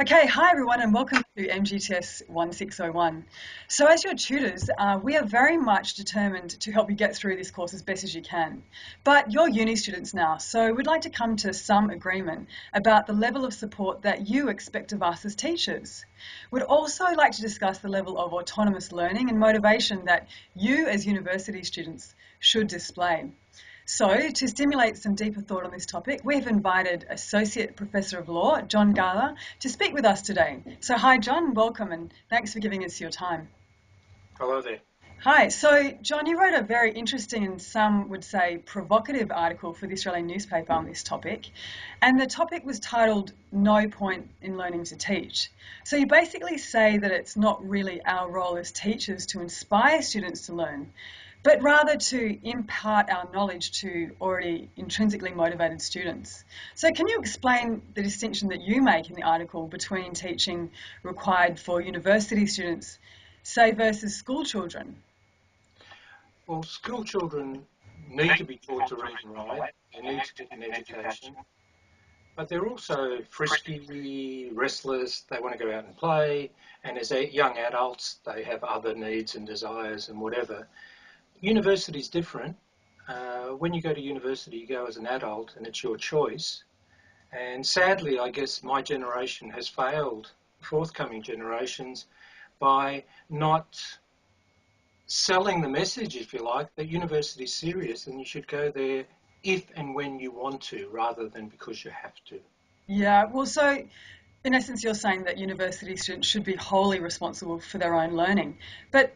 Okay, hi everyone and welcome to MGTS 1601. So as your tutors, we are very much determined to help you get through this course as best as you can. But you're uni students now, so we'd like to come to some agreement about the level of support that you expect of us as teachers. We'd also like to discuss the level of autonomous learning and motivation that you as university students should display. So, to stimulate some deeper thought on this topic, we've invited Associate Professor of Law, John Gava, to speak with us today. So, hi John, welcome and thanks for giving us your time. Hello there. Hi, so John, you wrote a very interesting and some would say provocative article for the Australian newspaper on this topic, and the topic was titled No Point in Learning to Teach. So you basically say that it's not really our role as teachers to inspire students to learn, but rather to impart our knowledge to already intrinsically motivated students. So can you explain the distinction that you make in the article between teaching required for university students, say, versus school children? Well, school children need to be taught to read and write. They need to get an education, but they're also frisky, restless. They want to go out and play. And as young adults, they have other needs and desires and whatever. University is different. When you go to university, you go as an adult and it's your choice. And sadly, I guess my generation has failed forthcoming generations by not selling the message, if you like, that university is serious and you should go there if and when you want to, rather than because you have to. Yeah, well, so in essence, you're saying that university students should be wholly responsible for their own learning. But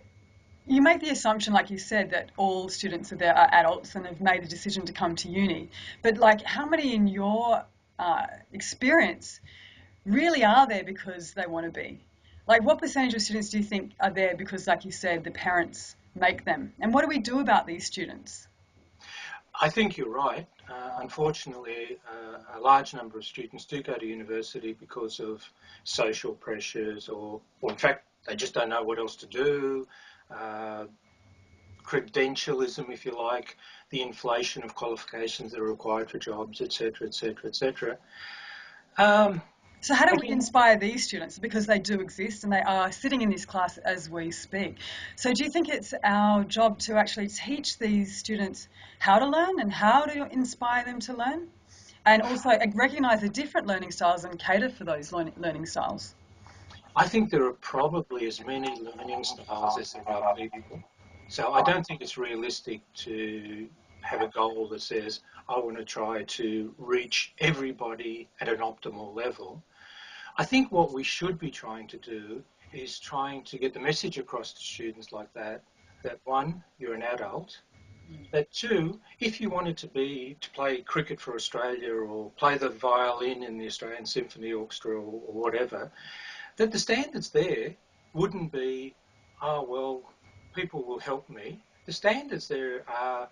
you make the assumption, like you said, that all students are there are adults and have made the decision to come to uni. But like, how many in your experience really are there because they want to be? Like, what percentage of students do you think are there because, like you said, the parents make them? And what do we do about these students? I think you're right. Unfortunately, a large number of students do go to university because of social pressures or in fact, they just don't know what else to do. Uh, Credentialism, if you like, the inflation of qualifications that are required for jobs, etc., etc., etc. So how do we Again, inspire these students? Because they do exist and they are sitting in this class as we speak. So do you think it's our job to actually teach these students how to learn and how to inspire them to learn? And also recognise the different learning styles and cater for those learning styles? I think there are probably as many learning styles as there are people. So I don't think it's realistic to have a goal that says, I want to try to reach everybody at an optimal level. I think what we should be trying to do is trying to get the message across to students like that, that one, you're an adult, that two, if you wanted to play cricket for Australia or play the violin in the Australian Symphony Orchestra or whatever, that the standards there wouldn't be, oh, well, people will help me. The standards there are,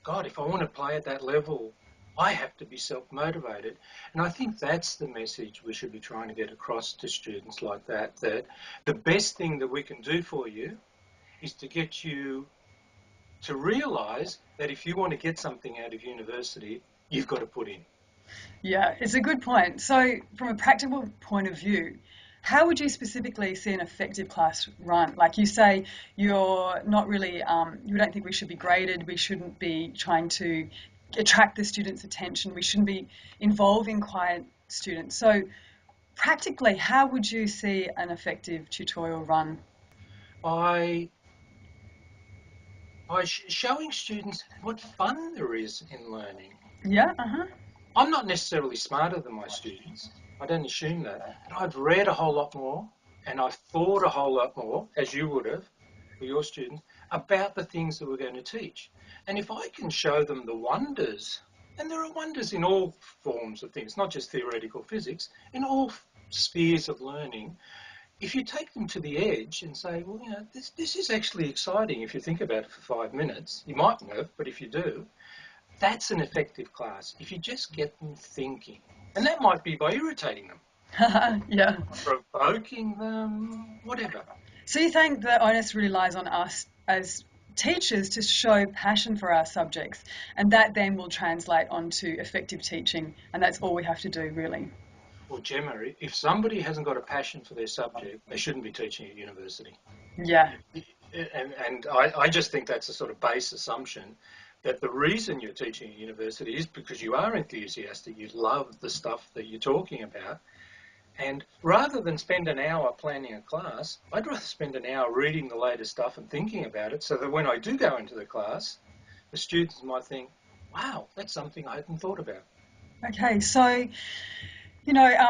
God, if I want to play at that level, I have to be self-motivated. And I think that's the message we should be trying to get across to students like that, that the best thing that we can do for you is to get you to realise that if you want to get something out of university, you've got to put in. Yeah, it's a good point. So from a practical point of view, how would you specifically see an effective class run? Like you say, you're not really, you don't think we should be graded, we shouldn't be trying to attract the students' attention, we shouldn't be involving quiet students. So practically, how would you see an effective tutorial run? By showing students what fun there is in learning. Yeah, uh-huh. I'm not necessarily smarter than my students. I don't assume that. But I've read a whole lot more and I've thought a whole lot more, as you would have for your students, about the things that we're going to teach. And if I can show them the wonders, and there are wonders in all forms of things, not just theoretical physics, in all spheres of learning, if you take them to the edge and say, well, this is actually exciting if you think about it for 5 minutes, you mightn't have, but if you do, that's an effective class. If you just get them thinking, and that might be by irritating them, Yeah. provoking them, whatever. So you think the onus really lies on us as teachers to show passion for our subjects, and that then will translate onto effective teaching, and that's all we have to do, really. Well, Gemma, if somebody hasn't got a passion for their subject, they shouldn't be teaching at university. Yeah. And I just think that's a sort of base assumption that the reason you're teaching at university is because you are enthusiastic, you love the stuff that you're talking about. And rather than spend an hour planning a class, I'd rather spend an hour reading the latest stuff and thinking about it so that when I do go into the class, the students might think, wow, that's something I hadn't thought about. Okay, so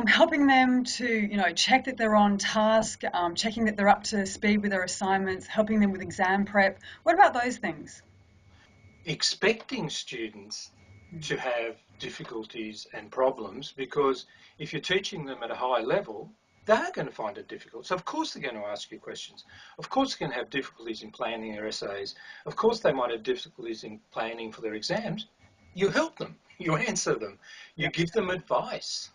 helping them to, check that they're on task, checking that they're up to speed with their assignments, helping them with exam prep. What about those things? Expecting students to have difficulties and problems because if you're teaching them at a high level, they're going to find it difficult. So, of course, they're going to ask you questions. Of course, they're going to have difficulties in planning their essays. Of course, they might have difficulties in planning for their exams. You help them, you answer them, you Yeah, give them advice.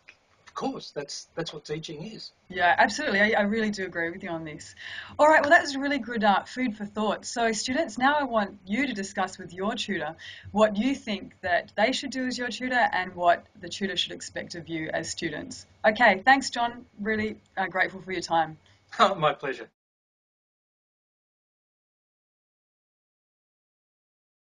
Of course, that's what teaching is. yeah, absolutely. I really do agree with you on this. All right, well, that was really good food for thought. So, students, now I want you to discuss with your tutor what you think that they should do as your tutor and what the tutor should expect of you as students. Okay, thanks, John. Really grateful for your time. My pleasure.